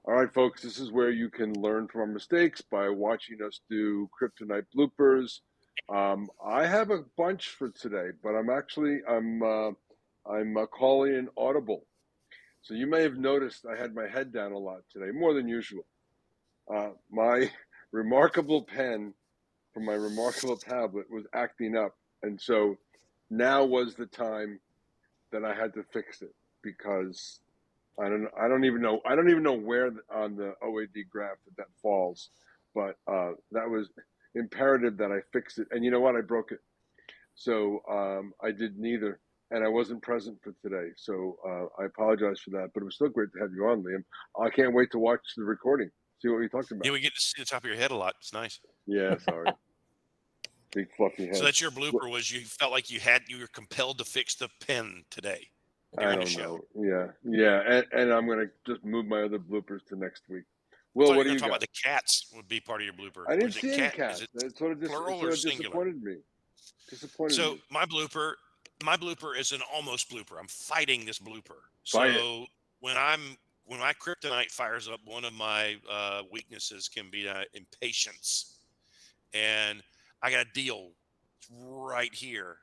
All right, folks, this is where you can learn from our mistakes by watching us do Kryptonite bloopers. I have a bunch for today, but I'm calling an audible. So you may have noticed I had my head down a lot today, more than usual. My remarkable pen from my remarkable tablet was acting up, and so now was the time that I had to fix it because I don't even know where on the OAD graph that falls, but that was imperative that I fix it. And you know what? I broke it, so I did neither, and I wasn't present for today. So I apologize for that. But it was still great to have you on, Liam. I can't wait to watch the recording, see what we talked about. Yeah, we get to see the top of your head a lot. It's nice. Yeah, sorry, big fluffy head. So that's your blooper. Was you felt like you were compelled to fix the pen today I during the don't show? know. Yeah, and I'm gonna just move my other bloopers to next week. I Will, thought you what were do going you to talk about got? the cats would be part of your blooper. I Or didn't is it see any cat? Is cats. it It plural sort or of singular? disappointed me. So my blooper is an almost blooper. I'm fighting this blooper. Fight it. So when my kryptonite fires up, one of my weaknesses can be impatience, and I got a deal right here,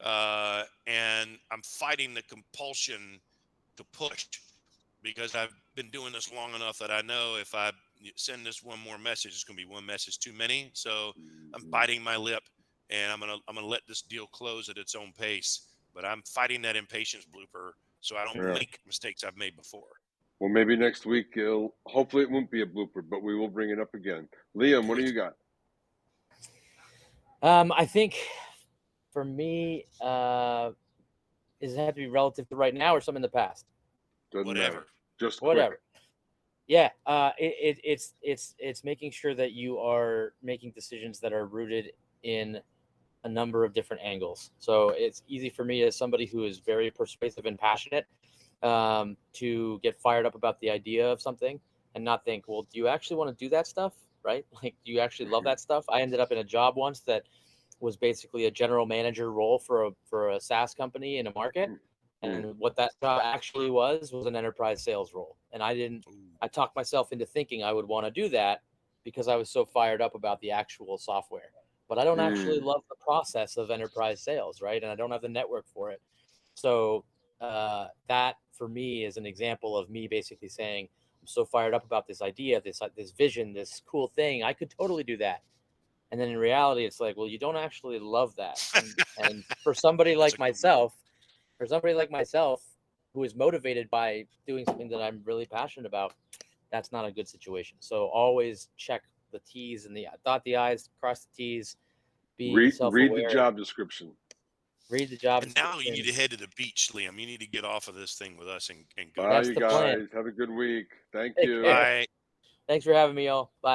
and I'm fighting the compulsion to push because I've been doing this long enough that I know if I send this one more message, it's going to be one message too many. So I'm biting my lip, and I'm gonna let this deal close at its own pace. But I'm fighting that impatience blooper so I don't Yeah. make mistakes I've made before. Well, maybe next week hopefully it won't be a blooper, but we will bring it up again. Liam, what do you got? I think for me, does it have to be relative to right now or some in the past? Doesn't Whatever. matter. Just Whatever. quick. Yeah. It's making sure that you are making decisions that are rooted in a number of different angles. So it's easy for me as somebody who is very persuasive and passionate to get fired up about the idea of something and not think, well, do you actually want to do that stuff? Right? Like, do you actually love that stuff? I ended up in a job once that was basically a general manager role for a SaaS company in a market. And what that job actually was an enterprise sales role. And I talked myself into thinking I would want to do that because I was so fired up about the actual software. But I don't actually love the process of enterprise sales, right? And I don't have the network for it. So that for me is an example of me basically saying, I'm so fired up about this idea, this vision, this cool thing. I could totally do that. And then in reality, it's like, well, you don't actually love that. And for somebody like myself, who is motivated by doing something that I'm really passionate about, that's not a good situation. So always check the T's and dot the I's, cross the T's, be self-aware. Read the job description. Read the job description. Now you need to head to the beach, Liam. You need to get off of this thing with us and go. Bye, you guys. Have a good week. Thank you. Bye. Thanks for having me, y'all. Bye.